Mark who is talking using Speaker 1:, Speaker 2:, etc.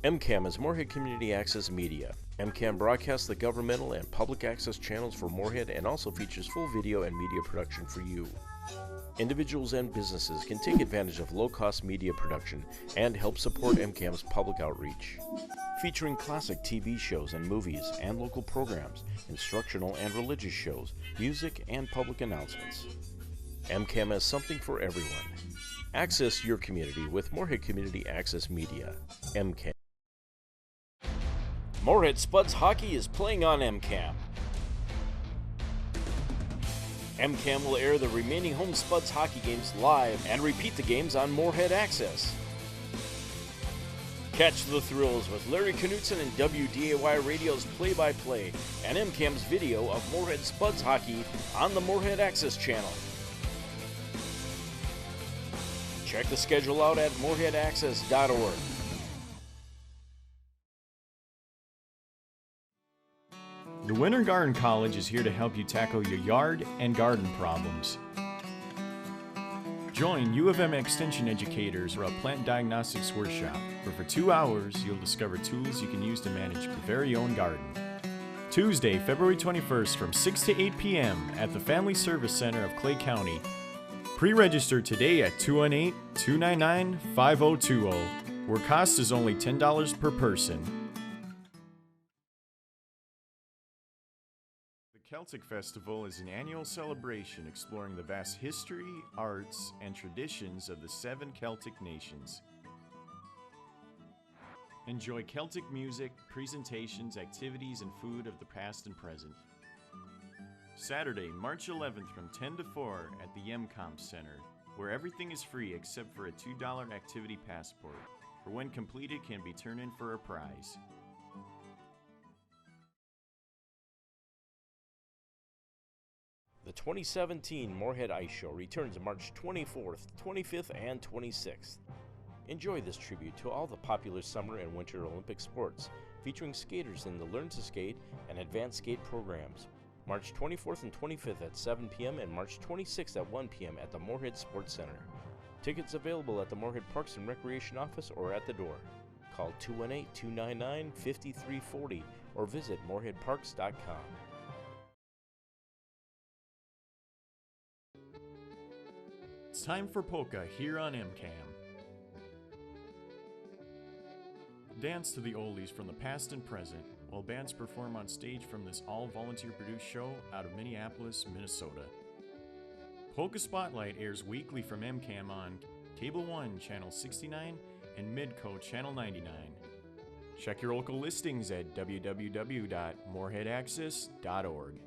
Speaker 1: MCAM is Moorhead Community Access Media. MCAM broadcasts the governmental and public access channels for Moorhead and also features full video and media production for you. Individuals and businesses can take advantage of low-cost media production and help support MCAM's public outreach. Featuring classic TV shows and movies and local programs, instructional and religious shows, music, and public announcements. MCAM has something for everyone. Access your community with Moorhead Community Access Media. MCAM. Moorhead Spuds Hockey is playing on MCAM. MCAM will air the remaining home Spuds hockey games live and repeat the games on Moorhead Access. Catch the thrills with Larry Knutson and WDAY Radio's play-by-play and MCAM's video of Moorhead Spuds hockey on the Moorhead Access channel. Check the schedule out at moorheadaccess.org.
Speaker 2: The Winter Garden College is here to help you tackle your yard and garden problems. Join U of M Extension educators for a plant diagnostics workshop, where for 2 hours you'll discover tools you can use to manage your very own garden. Tuesday, February 21st from 6 to 8 p.m. at the Family Service Center of Clay County. Pre-register today at 218-299-5020, where cost is only $10 per person. The Celtic Festival is an annual celebration exploring the vast history, arts, and traditions of the 7 Celtic nations. Enjoy Celtic music, presentations, activities, and food of the past and present. Saturday, March 11th from 10 to 4 at the MCAM Center, where everything is free except for a $2 activity passport, for when completed can be turned in for a prize.
Speaker 1: The 2017 Moorhead Ice Show returns March 24th, 25th, and 26th. Enjoy this tribute to all the popular summer and winter Olympic sports, featuring skaters in the Learn to Skate and Advanced Skate programs. March 24th and 25th at 7 p.m. and March 26th at 1 p.m. at the Moorhead Sports Center. Tickets available at the Moorhead Parks and Recreation Office or at the door. Call 218-299-5340 or visit moorheadparks.com.
Speaker 2: It's time for Polka here on MCAM. Dance to the oldies from the past and present, while bands perform on stage from this all-volunteer produced show out of Minneapolis, Minnesota. Polka Spotlight airs weekly from MCAM on Cable 1, Channel 69, and Midco, Channel 99. Check your local listings at www.moorheadaccess.org.